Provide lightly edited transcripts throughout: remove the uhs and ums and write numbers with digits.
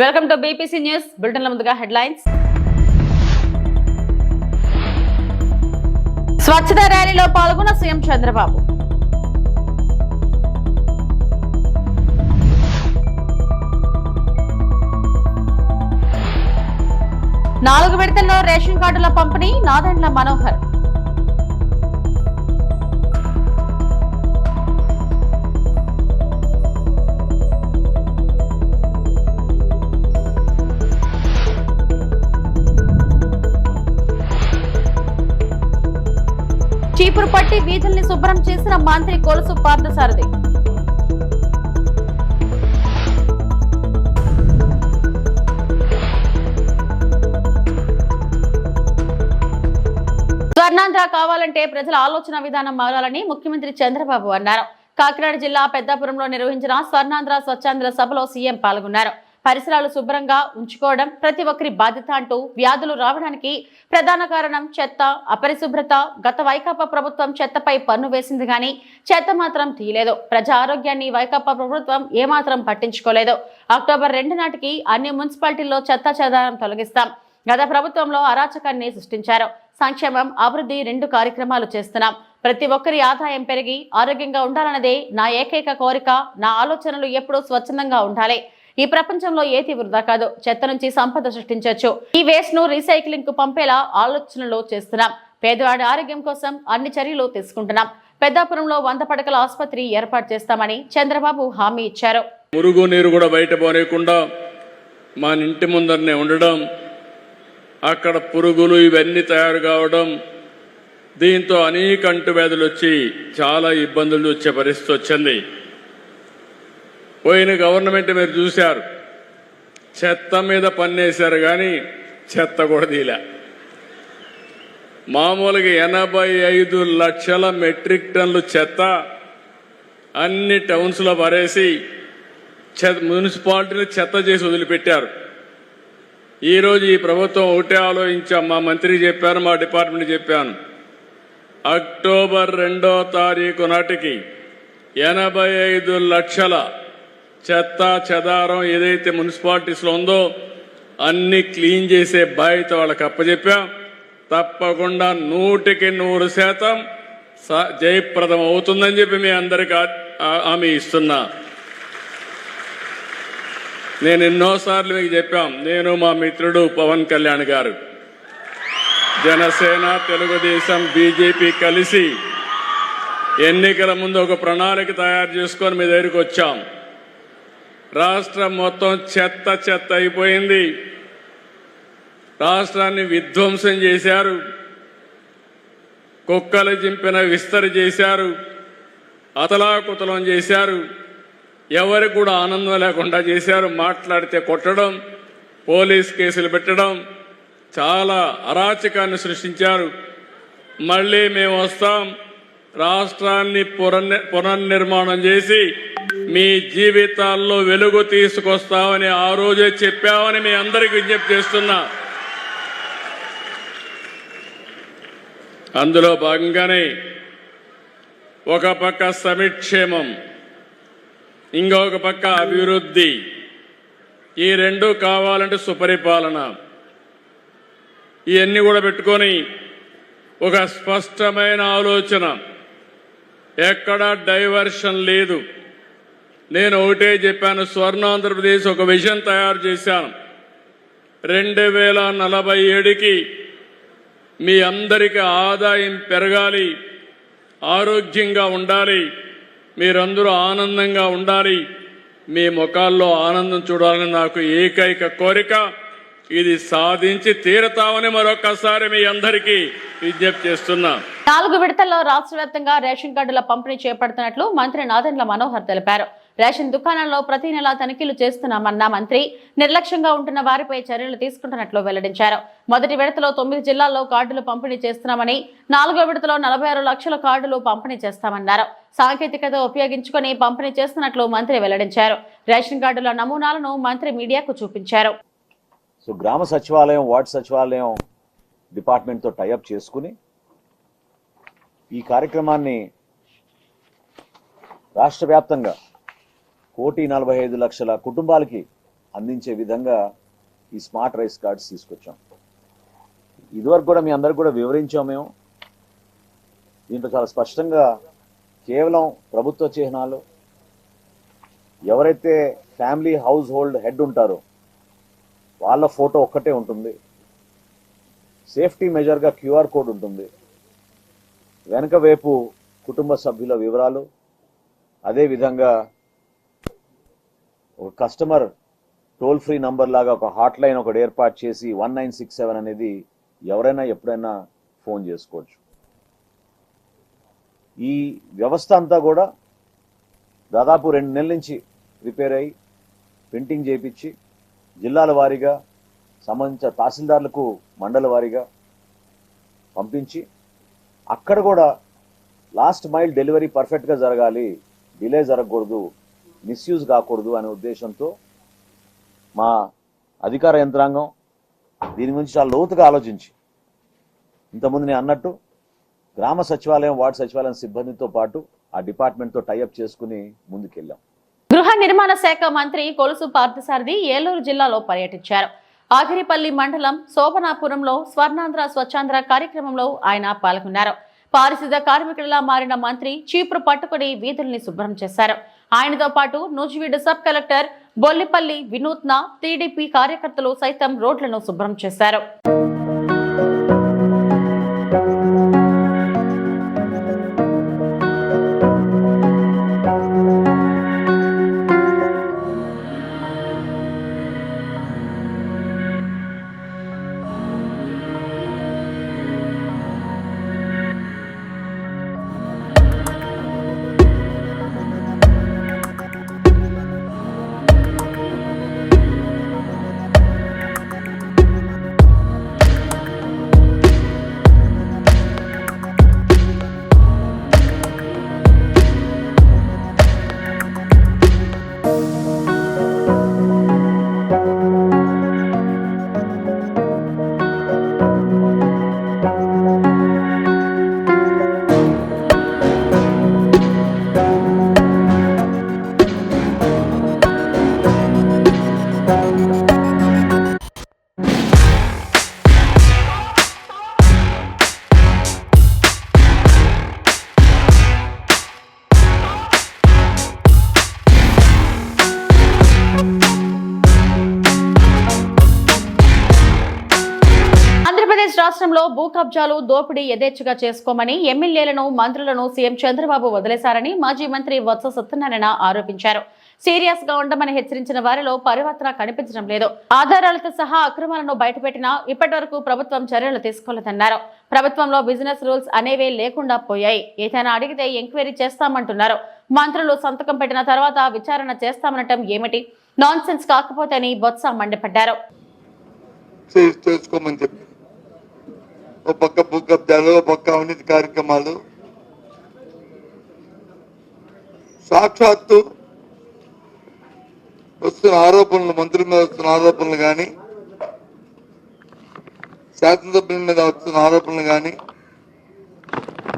Welcome to BPC news బులెటిన్ల ముందుగా headlines. స్వచ్ఛత ర్యాలీలో పాల్గొన్న సీఎం చంద్రబాబు. నాలుగు విడతల్లో రేషన్ కార్డుల పంపిణీ నాదెండ్ల మనోహర్. చీపురు పట్టి వీధుల్ని శుభ్రం చేసిన మంత్రి కొలుసు పార్థసారథి. స్వర్ణాంధ్ర కావాలంటే ప్రజల ఆలోచన విధానం మారాలని ముఖ్యమంత్రి చంద్రబాబు అన్నారు. కాకినాడ జిల్లా పెద్దాపురంలో నిర్వహించిన స్వర్ణాంధ్ర స్వచ్ఛాంధ్ర సభలో సీఎం పాల్గొన్నారు. పరిసరాలు శుభ్రంగా ఉంచుకోవడం ప్రతి ఒక్కరి బాధ్యత అంటూ వ్యాధులు రావడానికి ప్రధాన కారణం చెత్త, అపరిశుభ్రత. గత వైకాపా ప్రభుత్వం చెత్తపై పన్ను వేసింది కానీ చెత్త మాత్రం తీయలేదు. ప్రజా ఆరోగ్యాన్ని వైకాపా ప్రభుత్వం ఏమాత్రం పట్టించుకోలేదు. అక్టోబర్ 2 నాటికి అన్ని మున్సిపాలిటీల్లో చెత్త చెదారం తొలగిస్తాం. గత ప్రభుత్వంలో అరాచకాన్ని సృష్టించారు. సంక్షేమం, అభివృద్ధి 2 కార్యక్రమాలు చేస్తున్నాం. ప్రతి ఒక్కరి ఆదాయం పెరిగి ఆరోగ్యంగా ఉండాలన్నదే నా ఏకైక కోరిక. నా ఆలోచనలు ఎప్పుడూ స్వచ్ఛందంగా ఉండాలి. ఈ ప్రపంచంలో ఏది వృధా కాదు. చెత్త నుంచి సంపద సృష్టించవచ్చు. ఈ వేస్ట్ ను రీసైక్లింగ్ కు పంపేలా ఆలోచనలు చేస్తున్నాం. పేదవాడి ఆరోగ్యం కోసం అన్ని చర్యలు తీసుకుంటున్నాం. పెద్దాపురంలో 100 పడకల ఆసుపత్రి ఏర్పాటు చేస్తామని చంద్రబాబు హామీ ఇచ్చారు. మురుగు నీరు కూడా బయట పోనీయకుండా మా ఇంటి ముందరనే ఉండడం, అక్కడ పురుగులు ఇవన్నీ తయారు కావడం, దీంతో అనేక అంటువ్యాధులు వచ్చి చాలా ఇబ్బందులు వచ్చే పరిస్థితి వచ్చింది. పోయిన గవర్నమెంట్ మీరు చూశారు, చెత్త మీద పన్నేశారు కానీ చెత్త కూడా తీలే. మామూలుగా 85 లక్షల మెట్రిక్ టన్నులు చెత్త అన్ని టౌన్స్లో పరేసి మున్సిపాలిటీలు చెత్త చేసి వదిలిపెట్టారు. ఈరోజు ఈ ప్రభుత్వం ఒకటే ఆలోచించాం. మా మంత్రికి చెప్పాను, మా డిపార్ట్మెంట్ చెప్పాను, అక్టోబర్ 2వ తారీఖు నాటికి 85 లక్షల చెత్త చెదారం ఏదైతే మున్సిపాలిటీస్లో ఉందో అన్ని క్లీన్ చేసే బాధ్యత వాళ్ళకి అప్పచెప్పాం. తప్పకుండా 100% జయప్రదం అవుతుందని చెప్పి మీ అందరికీ హామీ ఇస్తున్నా. నేను ఎన్నోసార్లు మీకు చెప్పాం, నేను మా మిత్రుడు పవన్ కళ్యాణ్ గారు, జనసేన, తెలుగుదేశం, బీజేపీ కలిసి ఎన్నికల ముందు ఒక ప్రణాళిక తయారు చేసుకొని మీ దగ్గరికి వచ్చాం. రాష్ట్రం మొత్తం చెత్త చెత్త అయిపోయింది. రాష్ట్రాన్ని విధ్వంసం చేశారు. కుక్కలు చింపిన విస్తరి చేశారు. అతలాకుతలం చేశారు. ఎవరికి కూడా ఆనందం లేకుండా చేశారు. మాట్లాడితే కొట్టడం, పోలీస్ కేసులు పెట్టడం, చాలా అరాచకాన్ని సృష్టించారు. మళ్ళీ మేము వస్తాం, రాష్ట్రాన్ని పునర్నిర్మాణం చేసి మీ జీవితాల్లో వెలుగు తీసుకొస్తామని ఆ రోజే చెప్పామని మీ అందరికీ విజ్ఞప్తి చేస్తున్నా. అందులో భాగంగానే ఒక పక్క సంక్షేమం, ఇంకొక పక్క అభివృద్ధి, ఈ 2 కావాలంటే సుపరిపాలన, ఇవన్నీ కూడా పెట్టుకొని ఒక స్పష్టమైన ఆలోచన, ఎక్కడా డైవర్షన్ లేదు. నేను ఒకటే చెప్పాను, స్వర్ణాంధ్రప్రదేశ్ ఒక విజన్ తయారు చేశాను. 2047కి మీ అందరికీ ఆదాయం పెరగాలి, ఆరోగ్యంగా ఉండాలి, మీరందరూ ఆనందంగా ఉండాలి, మీ ముఖాల్లో ఆనందం చూడాలని నాకు ఏకైక కోరిక. ఇది సాధించి తీరతామని మరొకసారి మీ అందరికీ విజ్ఞప్తి చేస్తున్నా. 4 విడతల్లో రాష్ట్ర వ్యాప్తంగా రేషన్ కార్డుల పంపిణీ చేపడుతున్నట్లు మంత్రి నాదెండ్ల మనోహర్ తెలిపారు. రేషన్ దుకాణాల్లో ప్రతి నెల తనిఖీలు చేస్తున్నామన్న మంత్రి నిర్లక్ష్యంగా ఉంటున్న వారిపై చర్యలు తీసుకుంటున్నట్లు వెల్లడించారు. మొదటి విడతలో 9 జిల్లాల్లో కార్డులు పంపిణీ చేస్తున్నామని, 4వ విడతలో 46 లక్షల కార్డులు పంపిణీ చేస్తామన్నారు. సాంకేతికత ఉపయోగించుకుని పంపిణీ చేస్తున్నట్లు మంత్రి వెల్లడించారు. రేషన్ కార్డుల నమూనాలను మంత్రి మీడియాకు చూపించారు. సో గ్రామ సచివాలయం, వార్డు సచివాలయం డిపార్ట్మెంట్తో టైఅప్ చేసుకుని ఈ కార్యక్రమాన్ని రాష్ట్ర వ్యాప్తంగా 1,45,00,000 కుటుంబాలకి అందించే విధంగా ఈ స్మార్ట్ రైస్ కార్డ్స్ తీసుకొచ్చాం. ఇదివరకు కూడా మీ అందరికి కూడా వివరించాం మేము. దీంట్లో చాలా స్పష్టంగా కేవలం ప్రభుత్వ చిహ్నాలు, ఎవరైతే ఫ్యామిలీ హౌస్ హోల్డ్ హెడ్ ఉంటారో వాళ్ళ ఫోటో ఒక్కటే ఉంటుంది. సేఫ్టీ మెజర్గా QR కోడ్ ఉంటుంది. వెనక వైపు కుటుంబ సభ్యుల వివరాలు, అదేవిధంగా ఒక కస్టమర్ టోల్ ఫ్రీ నంబర్ లాగా ఒక హాట్ లైన్ ఒకటి ఏర్పాటు చేసి 1967 అనేది ఎవరైనా ఎప్పుడైనా ఫోన్ చేసుకోవచ్చు. ఈ వ్యవస్థ అంతా కూడా దాదాపు 2 నెలల నుంచి రిపేర్ అయ్యి ప్రింటింగ్ చేయించి జిల్లాల వారీగా సంబంధించిన తహసీల్దార్లకు మండల వారీగా పంపించి అక్కడ కూడా లాస్ట్ మైల్ డెలివరీ పర్ఫెక్ట్గా జరగాలి, డిలే జరగకూడదు, మిస్యూజ్ కాకూడదు అనే ఉద్దేశంతో మా అధికార యంత్రాంగం దీని గురించి చాలా లోతుగా ఆలోచించి ఇంతకుముందు నేను అన్నట్టు గ్రామ సచివాలయం, వార్డు సచివాలయం సిబ్బందితో పాటు ఆ డిపార్ట్మెంట్తో టైఅప్ చేసుకుని ముందుకెళ్ళాం. గృహ నిర్మాణ శాఖ మంత్రి కొలుసు పార్థసారథి ఏలూరు జిల్లాలో పర్యటించారు. ఆగిరిపల్లి మండలం శోభనాపురంలో స్వర్ణాంధ్ర స్వచ్ఛాంధ్ర కార్యక్రమంలో ఆయన పాల్గొన్నారు. పారిశుద్ధ కార్మికుడిలా మారిన మంత్రి చీపురు పట్టుకుని వీధుల్ని శుభ్రం చేశారు. ఆయనతో పాటు నూజివీడు సబ్ కలెక్టర్ బొల్లిపల్లి వినూత్న, టీడీపీ కార్యకర్తలు సైతం రోడ్లను శుభ్రం చేశారు. రాష్ట్రంలో భూ కబ్జాలు, దోపిడీ యథేచ్ఛగా చేసుకోమని ఎమ్మెల్యేలను, మంత్రులను సీఎం చంద్రబాబు వదిలేశారని మాజీ మంత్రి బొత్స సత్యనారాయణ ఆరోపించారు. సీరియస్ గా ఉండమని హెచ్చరించిన వారిలో పరివర్తన కనిపించడం లేదు. ఆధారాలతో సహా అక్రమాలను బయటపెట్టినా ఇప్పటి వరకు ప్రభుత్వం చర్యలు తీసుకోలేదన్నారు. ప్రభుత్వంలో బిజినెస్ రూల్స్ అనేవే లేకుండా పోయాయి. ఏదైనా అడిగితే ఎంక్వైరీ చేస్తామంటున్నారు. మంత్రులు సంతకం పెట్టిన తర్వాత విచారణ చేస్తామనటం ఏమిటి? నాన్ సెన్స్ కాకపోతే అని బొత్స మండిపడ్డారు. ఒక పక్క భూ కబ్జాలు, ఒక పక్క అవినీతి కార్యక్రమాలు, సాక్షాత్తు వస్తున్న ఆరోపణలు, మంత్రుల మీద వస్తున్న ఆరోపణలు కానీ, శాసనసభ్యుల మీద వస్తున్న ఆరోపణలు కానీ,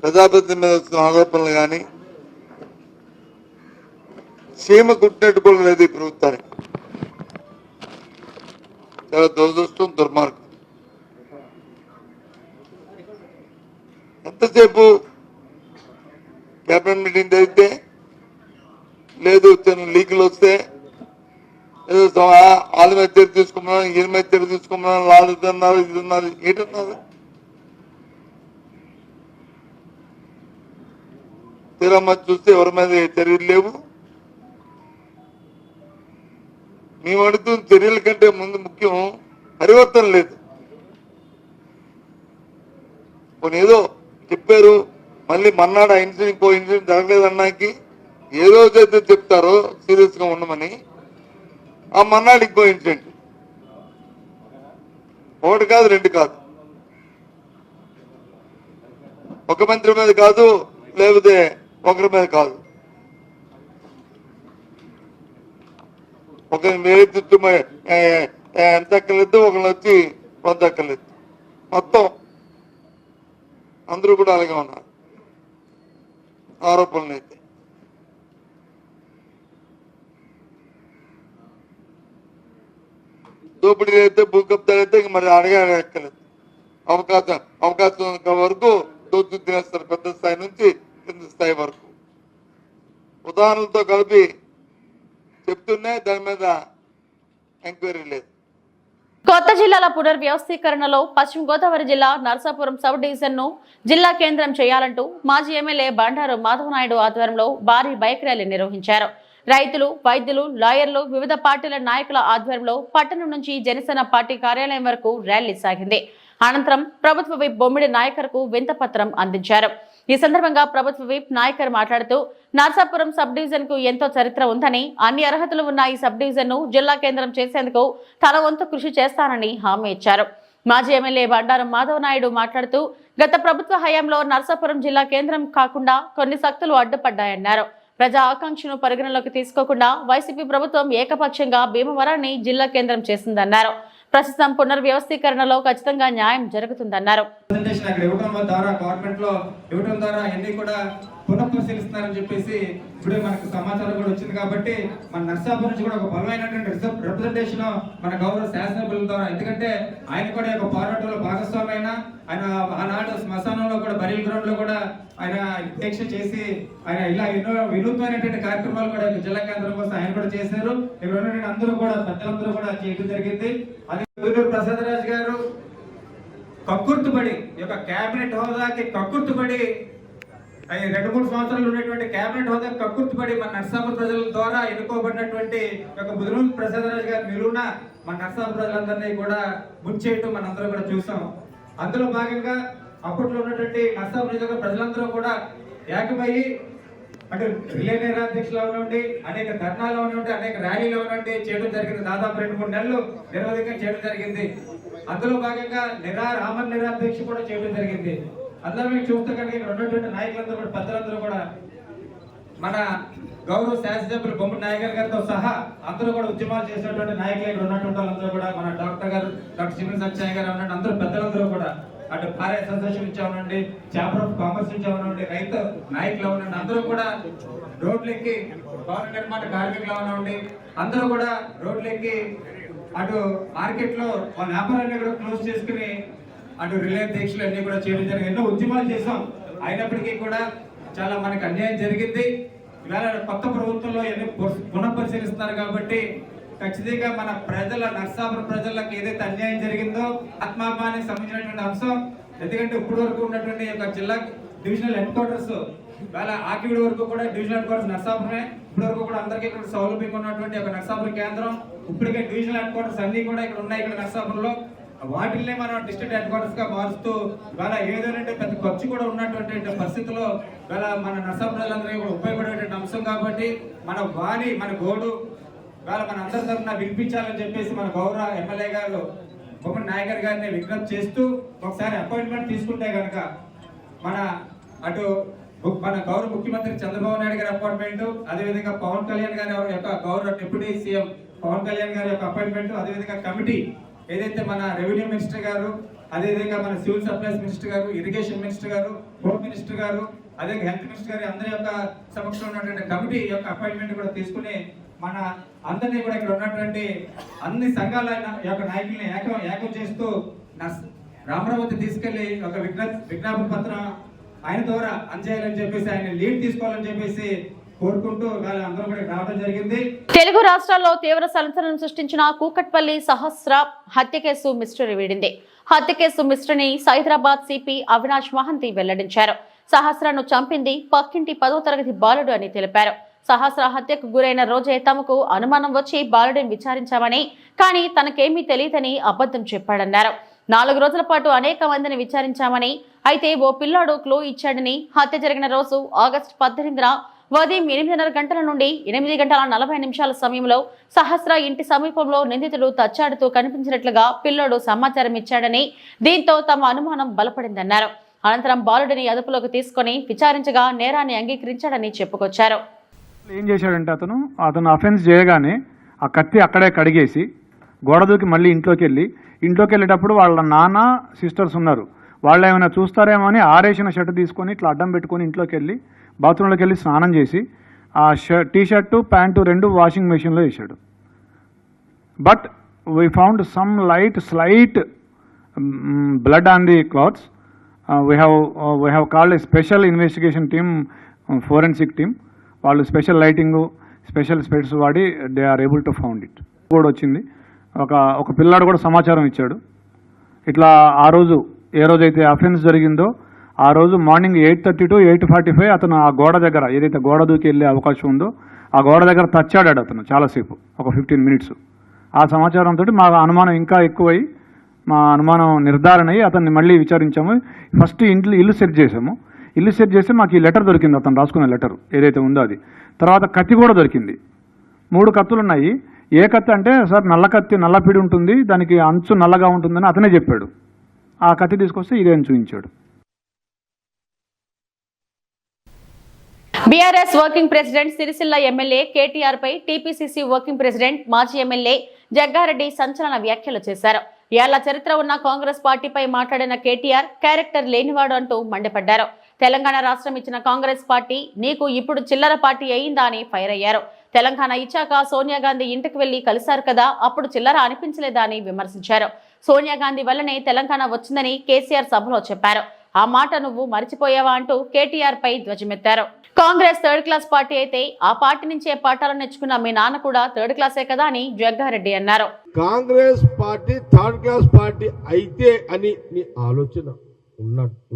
ప్రజాప్రతినిధుల మీద వస్తున్న ఆరోపణలు కానీ సీమ కుట్టినట్టు కూడా లేదు ఈ ప్రభుత్వానికి. చాలా దురదృష్టం, దుర్మార్గం. ఎంతసేపు క్యాబినెట్ మీటింగ్ జరిగితే లేదు, చిన్న లీకులు వస్తే ఏదో వాళ్ళ మీద చర్య తీసుకున్నాం, ఈయన మీద చర్య తీసుకున్నాం, వాళ్ళు తిన్నారు, ఇది ఉన్నారు, ఏంటన్నారు? తీరమ్మ చూస్తే ఎవరి మీద చర్యలు లేవు. మేము అడుగుతున్న చర్యల కంటే ముందు ముఖ్యం పరివర్తన లేదు. కొన్ని ఏదో చెప్పారు, మళ్ళీ మన్నాడు ఆ ఇన్సిడెంట్ జరగలేదన్నాకి ఏ రోజైతే చెప్తారో సీరియస్ గా ఉండమని, ఆ మన్నాడు ఇంకో ఇన్సిడెంట్. ఒకటి కాదు, రెండు కాదు. ఒక మంత్రి మీద కాదు, లేకపోతే ఒకరి మీద కాదు. ఒకరి వేరే చుట్టూ ఎంత అక్కర్లేదు, ఒకరిని వచ్చి కొంత అక్కర్లేదు. మొత్తం అందరూ కూడా అలాగే ఉన్నారు ఆరోపణలు అయితే. దోపిడీ అయితే భూ కబ్జాలు అయితే ఇంక మరి అడగలేదు. అవకాశం వరకు దోచు తినేస్తారు, పెద్ద స్థాయి నుంచి కింద స్థాయి వరకు. ఉదాహరణలతో కలిపి చెప్తున్నా దాని మీద ఎంక్వైరీ లేదు. కొత్త జిల్లాల పునర్వ్యవస్థీకరణలో పశ్చిమ గోదావరి జిల్లా నర్సాపురం సబ్ డివిజన్ ను జిల్లా కేంద్రం చేయాలంటూ మాజీ ఎమ్మెల్యే బండారు మాధవనాయుడు ఆధ్వర్యంలో భారీ బైక్ ర్యాలీ నిర్వహించారు. రైతులు, వైద్యులు, లాయర్లు, వివిధ పార్టీల నాయకుల ఆధ్వర్యంలో పట్టణం నుంచి జనసేన పార్టీ కార్యాలయం వరకు ర్యాలీ సాగింది. అనంతరం ప్రభుత్వ విప్ బొమ్మిడి నాయకర్కు వింతపత్రం అందించారు. ఈ సందర్భంగా ప్రభుత్వ విప్ నాయకర్ మాట్లాడుతూ నర్సాపురం సబ్ డివిజన్ కు ఎంతో చరిత్ర ఉందని, అన్ని అర్హతలు ఉన్న ఈ సబ్ డివిజన్ ను జిల్లా కేంద్రం చేసేందుకు తన వంతు కృషి చేస్తానని హామీ ఇచ్చారు. మాజీ ఎమ్మెల్యే బండారు మాధవనాయుడు మాట్లాడుతూ గత ప్రభుత్వ హయాంలో నర్సాపురం జిల్లా కేంద్రం కాకుండా కొన్ని శక్తులు అడ్డుపడ్డాయన్నారు. ప్రజా ఆకాంక్షను పరిగణలోకి తీసుకోకుండా వైసీపీ ప్రభుత్వం ఏకపక్షంగా భీమవరాన్ని జిల్లా కేంద్రం చేసిందన్నారు. ప్రస్తుతం పునర్వ్యవస్థీకరణలో ఖచ్చితంగా న్యాయం జరుగుతుందన్నారు. పునఃపరిశీలిస్తున్నారని చెప్పేసి ఇప్పుడే మనకు సమాచారం కూడా వచ్చింది. కాబట్టి మన నర్సాపురం నుంచి కూడా ఒక బలమైనటువంటి రిప్రజెంటేషన్ మన గౌరవ శాసనసభ్యుల ద్వారా, ఎందుకంటే ఆయన కూడా ఒక పోరాటంలో భాగస్వామి అయినా, ఆయన ఆనాడు శ్మశానంలో కూడా బరియల్ గ్రౌండ్ లో కూడా ఆయన దీక్ష చేసి ఆయన ఇలా ఎన్నో వినూత్నమైనటువంటి కార్యక్రమాలు కూడా జిల్లా కేంద్రం కోసం ఆయన కూడా చేశారు. ఇక్కడ ఉన్నటువంటి అందరూ కూడా పెద్దలందరూ కూడా చేయడం జరిగింది. అది ప్రసాద్ రాజ్ గారు కక్కుర్తుపడి ఈ యొక్క కేబినెట్ హోదాకి కక్కుర్తుపడి 2-3 సంవత్సరాలు ఉన్నటువంటి కేబినెట్ హోదా కక్కుర్తిపడి మన నర్సాపురం ప్రజల ద్వారా ఎన్నుకోబడినటువంటి ఒక బుధులు ప్రసాదరాజు గారి నిలువున మన నర్సాపురం ప్రజలందరినీ కూడా ముంచేయటం మనందరం కూడా చూసాం. అందులో భాగంగా అప్పట్లో ఉన్నటువంటి నర్సాపురం ప్రజలందరూ కూడా ఏకమయ్యి అటు రిలే నిరాధ్యక్షులు అవనండి, అనేక ధర్నాలు అవనండి, అనేక ర్యాలీలు అవనండి చేయడం జరిగింది. దాదాపు 2-3 నెలలు నిరవధికంగా చేయడం జరిగింది. అందులో భాగంగా రామన్ నిరాధ్యక్ష కూడా చేయడం జరిగింది. అందరూ మీకు చూస్తే కనుక ఇక్కడ ఉన్నటువంటి నాయకులందరూ కూడా పెద్దలందరూ కూడా మన గౌరవ శాసనసభ్యులు బొమ్మిడి నాయకర్ గారితో సహా అందరూ కూడా ఉద్యమాలు చేసినటువంటి నాయకులు ఇక్కడ ఉన్నటువంటి వాళ్ళందరూ కూడా మన డాక్టర్ సిమిన్ సత్యయ్య గారు ఉన్నట్టు అందరూ పెద్దలందరూ కూడా అటు భార్య అసోసియేషన్ నుంచి అవునండి, ఛాంబర్ ఆఫ్ కామర్స్ నుంచి అవునండి, రైతు నాయకులు అవునండి, అందరూ కూడా రోడ్లెక్కి భవన నిర్మాణ కార్మికులు అవునండి, అందరూ కూడా రోడ్లెక్కి అటు మార్కెట్ లో వాళ్ళ వ్యాపారాన్ని కూడా క్లోజ్ చేసుకుని అటు రిలే దీక్షలు అన్ని కూడా చేయడం జరిగింది. ఎన్నో ఉద్యమాలు చేసాం. అయినప్పటికీ కూడా చాలా మనకు అన్యాయం జరిగింది. ఇవాళ కొత్త ప్రభుత్వంలో ఎన్ని పునఃపరిశీలిస్తున్నారు కాబట్టి ఖచ్చితంగా మన ప్రజల నర్సాపురం ప్రజలకు ఏదైతే అన్యాయం జరిగిందో ఆత్మాభిమానానికి సంబంధించినటువంటి అంశం. ఎందుకంటే ఇప్పటి వరకు ఉన్నటువంటి యొక్క జిల్లా డివిజనల్ హెడ్ క్వార్టర్స్ ఇవాళ ఆకివీడి వరకు కూడా డివిజనల్ హెడ్ క్వార్టర్స్ నర్సాపురమే. ఇప్పటి వరకు కూడా అందరికీ ఇక్కడ సౌలభ్యంగా ఉన్నటువంటి ఒక నర్సాపురం కేంద్రం. ఇప్పటికే డివిజనల్ హెడ్ క్వార్టర్స్ అన్ని కూడా ఇక్కడ ఉన్నాయి. ఇక్కడ నర్సాపురంలో వాటిల్నే మనం డిస్ట్రిక్ట్ హెడ్ క్వార్టర్స్ గా మారుస్తూ ఇవాళ ఏదైనా పెద్ద ఖర్చు కూడా ఉన్నటువంటి పరిస్థితుల్లో ఇవాళ మన నర్సాపురం ప్రజలందరికీ కూడా ఉపయోగపడేటువంటి అంశం. కాబట్టి మన వాణి మన గోడు ఇవాళ మన అందరి తరఫున వినిపించాలని చెప్పేసి మన గౌరవ ఎమ్మెల్యే గారు బొమ్మడి నాయకర్ గారిని విజ్ఞప్తి చేస్తూ ఒకసారి అపాయింట్మెంట్ తీసుకుంటే కనుక మన అటు మన గౌరవ ముఖ్యమంత్రి చంద్రబాబు నాయుడు గారి అపాయింట్మెంట్, అదేవిధంగా పవన్ కళ్యాణ్ గారి యొక్క గౌరవ డిప్యూటీ సీఎం పవన్ కళ్యాణ్ గారి యొక్క అపాయింట్మెంట్, అదేవిధంగా కమిటీ ఏదైతే మన రెవెన్యూ మినిస్టర్ గారు, అదేవిధంగా మన సివిల్ సప్లైస్ మినిస్టర్ గారు, ఇరిగేషన్ మినిస్టర్ గారు, హోమ్ మినిస్టర్ గారు, అదే హెల్త్ మినిస్టర్ గారు అందరి యొక్క సమక్షంలో ఉన్నటువంటి కమిటీ యొక్క అపాయింట్మెంట్ కూడా తీసుకుని మన అందరినీ కూడా ఇక్కడ ఉన్నటువంటి అన్ని సంఘాల యొక్క నాయకుల్ని ఏకం చేస్తూ రామరావతి తీసుకెళ్లి ఒక విజ్ఞాపన పత్రం ఆయన ద్వారా అందజేయాలని చెప్పేసి ఆయన లీడ్ తీసుకోవాలని చెప్పేసి కోరుకుంటూ అందరూ కూడా రావడం జరిగింది. తెలుగు రాష్ట్రాల్లో తీవ్ర సంచలనం సృష్టించిన కూకట్పల్లి సహస్ర హత్య కేసు మిస్టరీ వీడింది. హత్య కేసు మిస్టరీని సైదరాబాద్ సిపి అవినాష్ మహంతి వెల్లడించారు. సహస్రను చంపింది పక్కింటి 10వ తరగతి బాలుడు అని తెలిపారు. సహస్ర హత్యకు గురైన రోజే తమకు అనుమానం వచ్చి బాలుడిని విచారించామని, కానీ తనకేమీ తెలియదని అబద్ధం చెప్పాడన్నారు. 4 రోజుల పాటు అనేక మందిని విచారించామని, అయితే ఓ పిల్లాడు క్లూ ఇచ్చాడని, హత్య జరిగిన రోజు ఆగస్టు 18న ఉదయం 8:30 గంటల నుండి 8 గంటల 40 నిమిషాల సమయంలో సహస్ర ఇంటి సమీపంలో నిందితుడు తచ్చాడుతూ కనిపించినట్లుగా పిల్లోడు సమాచారం ఇచ్చాడని, దీంతో తమ అనుమానం బలపడిందన్నారు. అనంతరం బాలుడిని అదుపులోకి తీసుకుని విచారించగా నేరాన్ని అంగీకరించాడని చెప్పుకొచ్చారు. ఏం చేశాడంటే అతను అఫెన్స్ చేయగానే ఆ కత్తి అక్కడే కడిగేసి గోడ దూకి మళ్ళీ ఇంట్లోకి వెళ్ళేటప్పుడు వాళ్ళ నాన్న సిస్టర్స్ ఉన్నారు, వాళ్ళు ఏమైనా చూస్తారేమో అని ఆరేసిన షర్ట్ తీసుకొని ఇట్లా అడ్డం పెట్టుకొని ఇంట్లోకి వెళ్ళి బాత్రూంలోకి వెళ్ళి స్నానం చేసి ఆ టీ షర్టు ప్యాంటు 2 వాషింగ్ మెషిన్లో వేసాడు. But we found some slight blood on the clothes. We have called a special investigation team, forensic team. వాళ్ళు స్పెషల్ లైటింగ్ స్పెషల్ స్పెట్స్ వాడి they are able to found it కూడా వచ్చింది. ఒక పిల్లాడు కూడా సమాచారం ఇచ్చాడు. ఇట్లా ఆ రోజు ఏ రోజైతే అఫెన్స్ జరిగిందో ఆ రోజు మార్నింగ్ 8:30 to 8:45 అతను ఆ గోడ దగ్గర ఏదైతే గోడ దూకి వెళ్ళే అవకాశం ఉందో ఆ గోడ దగ్గర తచ్చాడాడు అతను చాలాసేపు, ఒక 15 minutes. ఆ సమాచారంతో మా అనుమానం ఇంకా ఎక్కువై మా అనుమానం నిర్ధారణ అయ్యి అతన్ని మళ్ళీ విచారించాము. ఫస్ట్ ఇల్లు సెర్చ్ చేసాము. ఇల్లు సెర్చ్ చేస్తే మాకు ఈ లెటర్ దొరికింది, అతను రాసుకున్న లెటర్ ఏదైతే ఉందో అది. తర్వాత కత్తి కూడా దొరికింది. 3 కత్తులు ఉన్నాయి. ఏ కత్తి అంటే సార్ నల్ల కత్తి, నల్లపిడి ఉంటుంది, దానికి అంచు నల్లగా ఉంటుందని అతనే చెప్పాడు. ఆ కత్తి తీసుకొస్తే ఇదే అని చూపించాడు. BRS working president Sircilla MLA KTR పై టీపీసీసీ వర్కింగ్ ప్రెసిడెంట్ మాజీ ఎమ్మెల్యే జగ్గారెడ్డి సంచలన వ్యాఖ్యలు చేశారు. ఏళ్ల చరిత్ర ఉన్న కాంగ్రెస్ పార్టీపై మాట్లాడిన కేటీఆర్ క్యారెక్టర్ లేనివాడు అంటూ మండిపడ్డారు. తెలంగాణ రాష్ట్రం ఇచ్చిన కాంగ్రెస్ పార్టీ నీకు ఇప్పుడు చిల్లర పార్టీ అయిందా అని ఫైర్ అయ్యారు. తెలంగాణ ఇచ్చాక సోనియా గాంధీ ఇంటికి వెళ్లి కలిశారు కదా, అప్పుడు చిల్లర అనిపించలేదా అని విమర్శించారు. సోనియా గాంధీ వల్లనే తెలంగాణ వచ్చిందని కేసీఆర్ సభలో చెప్పారు. ఆ మాట నువ్వు మర్చిపోయావా అంటూ కేటీఆర్ పై ధ్వజమెత్తారు. కాంగ్రెస్ 3rd క్లాస్ పార్టీ అయితే ఆ పార్టీ నుంచే పాఠాలు నేర్చుకున్న మీ నాన్న కూడా 3rd క్లాసే కదా అని జగ్గారెడ్డి అన్నారు. Congress party 3rd class party అయితే అని నీ ఆలోచన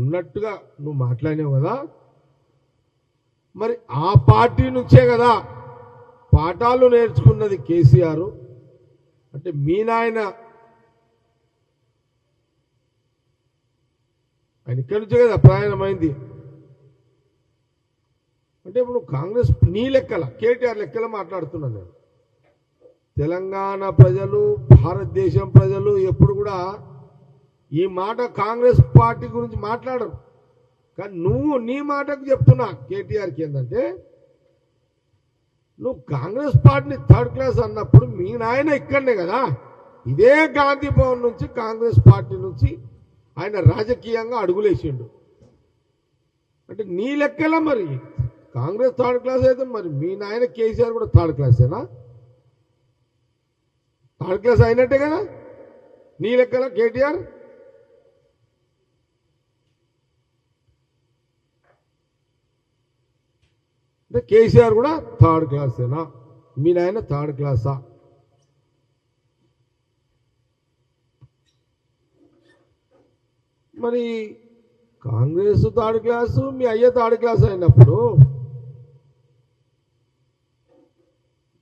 ఉన్నట్టుగా నువ్వు మాట్లాడినావు కదా, మరి ఆ పార్టీ నుంచే కదా పాఠాలు నేర్చుకున్నది కేసీఆర్. అంటే మీ నాయన ఆయన ఇక్కడి నుంచే కదా ప్రయాణమైంది. అంటే ఇప్పుడు కాంగ్రెస్ నీ లెక్కల కేటీఆర్ లెక్కల మాట్లాడుతున్నాను నేను. తెలంగాణ ప్రజలు, భారతదేశం ప్రజలు ఎప్పుడు కూడా ఈ మాట కాంగ్రెస్ పార్టీ గురించి మాట్లాడరు. కానీ నువ్వు నీ మాటకు చెప్తున్నా కేటీఆర్కి ఏంటంటే, నువ్వు కాంగ్రెస్ పార్టీని 3rd క్లాస్ అన్నప్పుడు మీ నాయన ఇక్కడనే కదా, ఇదే గాంధీ భవన్ నుంచి కాంగ్రెస్ పార్టీ నుంచి ఆయన రాజకీయంగా అడుగులేసిండు. అంటే నీ లెక్కలా మరి కాంగ్రెస్ 3rd క్లాస్ అయితే మరి మీ నాయన కేసీఆర్ కూడా 3rd క్లాసేనా? 3rd క్లాస్ అయినట్టే కదా నీ లెక్కల కేటీఆర్. అంటే కేసీఆర్ కూడా 3rd క్లాసేనా? మీ నాయన 3rd క్లాసా? మరి కాంగ్రెస్ 3rd క్లాసు, మీ అయ్య 3rd క్లాస్ అయినప్పుడు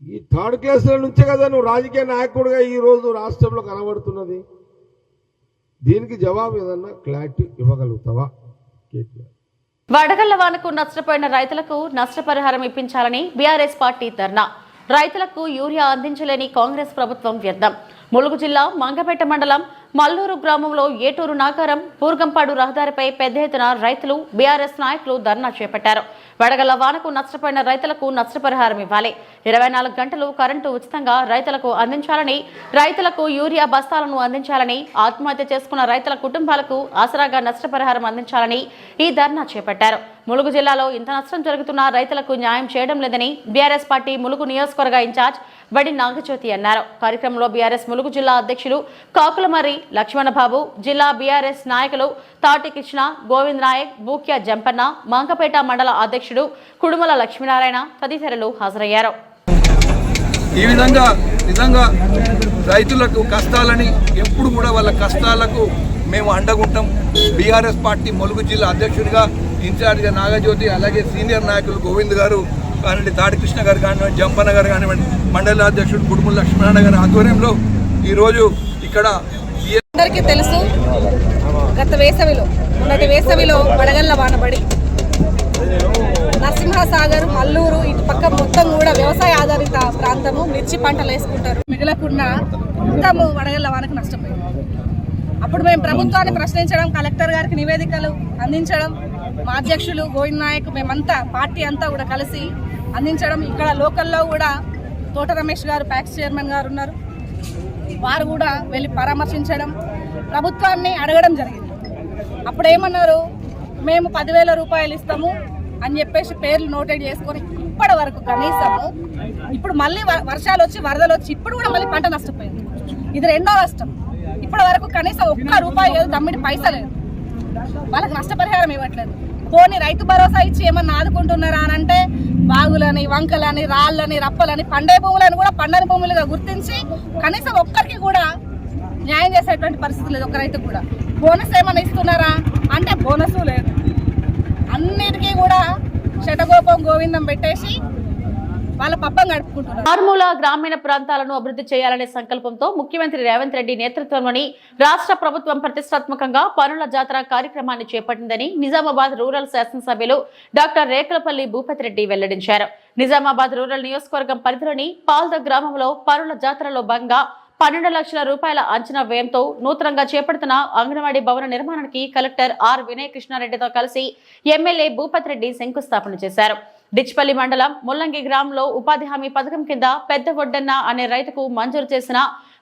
ఈ 3rd క్లాసుల నుంచే కదా నువ్వు రాజకీయ నాయకుడిగా ఈ రోజు రాష్ట్రంలో కనబడుతున్నది. దీనికి జవాబు ఏదన్నా క్లారిటీ ఇవ్వగలుగుతావా కేటీఆర్? వడగళ్ల వానకు నష్టపోయిన రైతులకు నష్టపరిహారం ఇప్పించాలని బీఆర్ఎస్ పార్టీ ధర్నా. రైతులకు యూరియా అందించలేని కాంగ్రెస్ ప్రభుత్వం వ్యర్థం. ములుగు జిల్లా మంగపేట మండలం మల్లూరు గ్రామంలో ఏటూరు నాగారం పూర్గంపాడు రహదారిపై పెద్ద ఎత్తున రైతులు, బీఆర్ఎస్ నాయకులు ధర్నా చేపట్టారు. వడగళ్ల వానకు నష్టపోయిన రైతులకు నష్టపరిహారం ఇవ్వాలి, 24 గంటలు కరెంటు ఉచితంగా రైతులకు అందించాలని, రైతులకు యూరియా బస్తాలను అందించాలని, ఆత్మహత్య చేసుకున్న రైతుల కుటుంబాలకు ఆసరాగా నష్టపరిహారం అందించాలని ఈ ధర్నా చేపట్టారు. ములుగు జిల్లాలో ఇంత నష్టం జరుగుతున్నా రైతులకు న్యాయం చేయడం లేదని బీఆర్ఎస్ పార్టీ ములుగు నియోజకవర్గ ఇన్ఛార్జ్ బడి నాగజ్యోతి అన్నారు. కార్యక్రమంలో బీఆర్ఎస్ ములుగు జిల్లా అధ్యక్షులు కాకులమర్రి లక్ష్మణబాబు, జిల్లా బీఆర్ఎస్ నాయకులు తాటి కృష్ణ, గోవింద్ నాయక్, బూక్య జంపన్న, మంగపేట మండల అధ్యక్షుడు కుడుమల లక్ష్మీనారాయణ తదితరులు హాజరయ్యారు. ఈ విధంగా నిజంగా రైతులకు కష్టాలని ఎప్పుడు కూడా వాళ్ళ కష్టాలకు మేము అండగుంటాం. బీఆర్ఎస్ పార్టీ ములుగు జిల్లా అధ్యక్షుడిగా ఇన్ఛార్జిగా నాగజ్యోతి, అలాగే సీనియర్ నాయకులు గోవింద్ గారు కానివ్వండి, తాటి కృష్ణ గారు కానివ్వండి, జంపన్న గారు కానివ్వండి, మండల అధ్యక్షుడు కుడుముల లక్ష్మీనారాయణ గారి ఆధ్వర్యంలో ఈరోజు ఇక్కడ అందరికీ తెలుసు, గత వేసవిలో వడగళ్ల వానబడి నరసింహసాగర్, మల్లూరు ఇటు పక్క మొత్తం కూడా వ్యవసాయ ఆధారిత ప్రాంతము, మిర్చి పంటలు వేసుకుంటారు. మిగలకుండా మొత్తము వడగళ్ల వానకు నష్టపోయింది. అప్పుడు మేము ప్రభుత్వాన్ని ప్రశ్నించడం, కలెక్టర్ గారికి నివేదికలు అందించడం, మా అధ్యక్షులు గోవింద్ నాయక్ మేమంతా పార్టీ అంతా కూడా కలిసి అందించడం. ఇక్కడ లోకల్లో కూడా తోట రమేష్ గారు ప్యాక్స్ చైర్మన్ గారు ఉన్నారు, వారు కూడా వెళ్ళి పరామర్శించడం, ప్రభుత్వాన్ని అడగడం జరిగింది. అప్పుడు ఏమన్నారు, మేము 10,000 రూపాయలు ఇస్తాము అని చెప్పేసి పేర్లు నోటెడ్ చేసుకొని ఇప్పటి వరకు కనీసము ఇప్పుడు మళ్ళీ వర్షాలు వచ్చి వరదలు వచ్చి ఇప్పుడు కూడా మళ్ళీ పంట నష్టపోయింది. ఇది రెండో నష్టం. ఇప్పటి వరకు కనీసం ఒక్క రూపాయి లేదు, తమ్మిడి పైసా లేదు, వాళ్ళకి నష్టపరిహారం ఇవ్వట్లేదు. పోనీ రైతు భరోసా ఇచ్చి ఏమన్నా ఆదుకుంటున్నారా అని అంటే బాగులని, వంకలని, రాళ్ళని, రప్పలని, పండే భూములను కూడా పండని భూములుగా గుర్తించి కనీసం ఒక్కరికి కూడా న్యాయం చేసేటువంటి పరిస్థితి లేదు. ఒక రైతుకు కూడా బోనస్ ఏమైనా ఇస్తున్నారా అంటే బోనస్ లేదు. అన్నిటికీ కూడా శటగోపం గోవిందం పెట్టేసి వాళ్ళ పబ్బం గడుపుకుంటున్నారు. మారుమూల గ్రామీణ ప్రాంతాలను అభివృద్ధి చేయాలనే సంకల్పంతో ముఖ్యమంత్రి రేవంత్ రెడ్డి నేతృత్వంలోని రాష్ట్ర ప్రభుత్వం ప్రతిష్టాత్మకంగా పనుల జాతర కార్యక్రమాన్ని చేపట్టిందని నిజామాబాద్ రూరల్ శాసనసభ్యులు డాక్టర్ రేకలపల్లి భూపతి రెడ్డి వెల్లడించారు. నిజామాబాద్ రూరల్ నియోజకవర్గం పరిధిలోని పాల్ద గ్రామంలో పనుల జాతరలో భాగంగా 12 లక్షల రూపాయల అంచనా వ్యయంతో నూతనంగా చేపడుతున్న అంగన్వాడీ భవన నిర్మాణానికి కలెక్టర్ ఆర్ వినయ్ కృష్ణారెడ్డితో కలిసి ఎమ్మెల్యే భూపతి రెడ్డి శంకుస్థాపన చేశారు. డిచ్పల్లి మండలం ముల్లంగి గ్రామంలో ఉపాధి హామీ పథకం కింద పెద్ద వడ్డన్న అనే రైతుకు మంజూరు చేసిన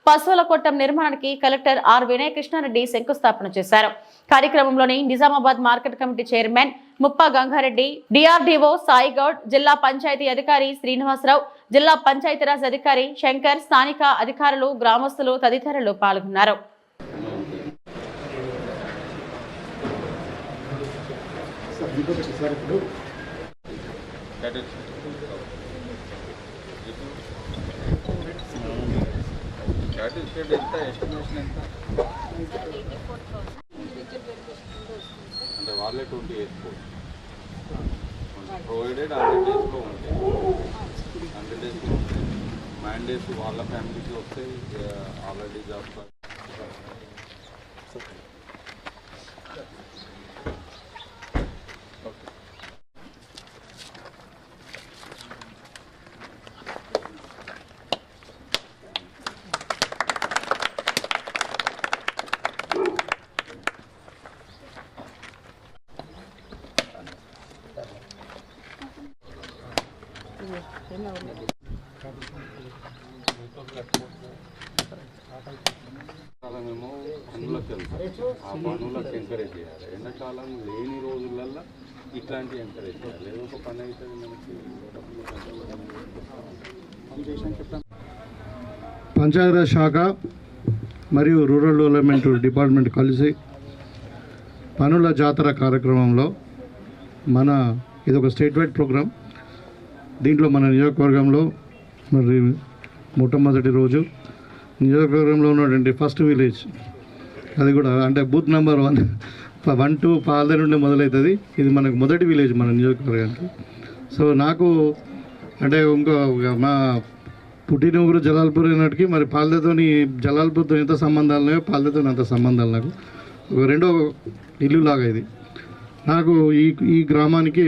పశువుల కొట్టం నిర్మాణానికి కలెక్టర్ ఆర్ వినయ్ కృష్ణారెడ్డి శంకుస్థాపన చేశారు. కార్యక్రమంలోని Nizamabad market committee chairman Muppa Gangareddy, DRDO Saigoud, జిల్లా పంచాయతీ అధికారి శ్రీనివాసరావు, జిల్లా పంచాయతీరాజ్ అధికారి శంకర్, స్థానిక అధికారులు, గ్రామస్తులు తదితరులు పాల్గొన్నారు. అంటే వాళ్ళే 20 వేసుకోవచ్చు, ప్రొవైడెడ్ 100 డేస్లో ఉంటాయి. 100 డేస్లో ఉంటాయి. మ్యాండేట్స్ వాళ్ళ ఫ్యామిలీకి వస్తే ఆల్రెడీ జాబ్ కాలమేమో పనులకు వెళ్తాం. ఆ పనులకు ఎంకరేజ్ చేయాలి. ఎండాకాలం లేని రోజులల్లో ఇట్లాంటివి ఎంకరేజ్ చేయాలి. ఏదో ఒక పని అవుతుంది మనకి. పంచాయతీరాజ్ శాఖ మరియు రూరల్ డెవలప్మెంట్ డిపార్ట్మెంట్ కలిసి పనుల జాతర కార్యక్రమంలో ఇది ఒక స్టేట్ వైడ్ ప్రోగ్రాం. దీంట్లో మన నియోజకవర్గంలో మరి మొట్టమొదటి రోజు నియోజకవర్గంలో ఉన్నటువంటి ఫస్ట్ విలేజ్, అది కూడా అంటే బూత్ నెంబర్ 1 to పాల్దే నుండి మొదలవుతుంది. ఇది మనకు మొదటి విలేజ్ మన నియోజకవర్గానికి. సో నాకు అంటే ఇంకో మా పుట్టిన ఊరు జలాల్పూర్ అయినట్టుకి మరి పాల్దేతోని జలాల్పూర్తో ఎంత సంబంధాలు ఉన్నాయో పాల్దేతో అంత సంబంధాలు. నాకు రెండో ఇల్లు లాగా ఇది. నాకు ఈ గ్రామానికి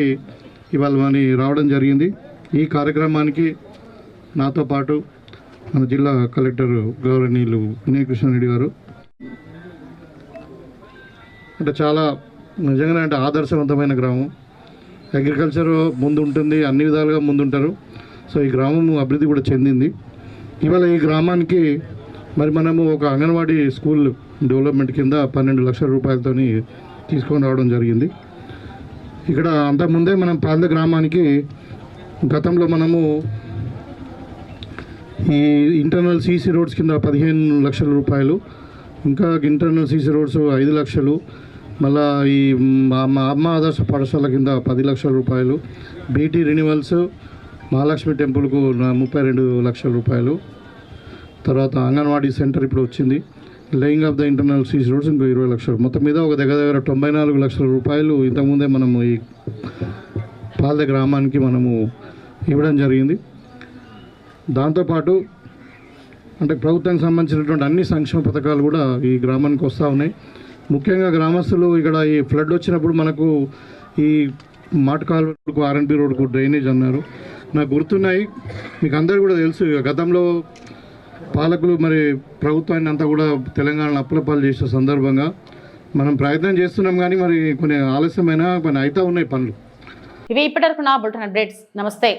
ఇవాళ మని రావడం జరిగింది. ఈ కార్యక్రమానికి నాతో పాటు మన జిల్లా కలెక్టర్ గౌరవనీయులు వినయ్ కృష్ణారెడ్డి గారు, అంటే చాలా నిజంగానే అంటే ఆదర్శవంతమైన గ్రామం. అగ్రికల్చర్ ముందు ఉంటుంది, అన్ని విధాలుగా ముందుంటారు. సో ఈ గ్రామం అభివృద్ధి కూడా చెందింది. ఇవాళ ఈ గ్రామానికి మరి మనము ఒక అంగన్వాడీ స్కూల్ డెవలప్మెంట్ కింద 12 లక్షల రూపాయలతో తీసుకొని రావడం జరిగింది. ఇక్కడ అంతకుముందే మనం పాల్ద గ్రామానికి గతంలో మనము ఈ ఇంటర్నల్ సీసీ రోడ్స్ కింద 15 లక్షల రూపాయలు, ఇంకా ఇంటర్నల్ సీసీ రోడ్స్ 5 లక్షలు, మళ్ళీ ఈ అమ్మ ఆదర్శ పాఠశాల కింద 10 లక్షల రూపాయలు, బీటీ రెన్యువల్స్ మహాలక్ష్మి టెంపుల్కు 32 లక్షల రూపాయలు, తర్వాత అంగన్వాడీ సెంటర్ ఇప్పుడు వచ్చింది, laying of the internal CC roads ఇంకో 20 లక్షలు, మొత్తం మీద ఒక దగ్గర 94 లక్షల రూపాయలు ఇంతకుముందే మనము ఈ పాల్ద గ్రామానికి మనము ఇవ్వడం జరిగింది. దాంతోపాటు అంటే ప్రభుత్వానికి సంబంధించినటువంటి అన్ని సంక్షేమ పథకాలు కూడా ఈ గ్రామానికి వస్తూ ఉన్నాయి. ముఖ్యంగా గ్రామస్తులు ఇక్కడ ఈ ఫ్లడ్ వచ్చినప్పుడు మనకు ఈ మాటకాల్ రోడ్కు, ఆర్ఎన్బి రోడ్కు డ్రైనేజ్ అన్నారు. నాకు గుర్తున్నాయి, మీకు అందరికీ కూడా తెలుసు. గతంలో పాలకులు మరి ప్రభుత్వాన్ని అంతా కూడా తెలంగాణలో అప్పులపాలు చేసే సందర్భంగా మనం ప్రయత్నం చేస్తున్నాం, కానీ మరి కొన్ని ఆలస్యమైన కొన్ని అవుతా ఉన్నాయి పనులు. ఇవి ఇప్పటివరకు నా బులెటిన్ అప్డేట్స్. నమస్తే.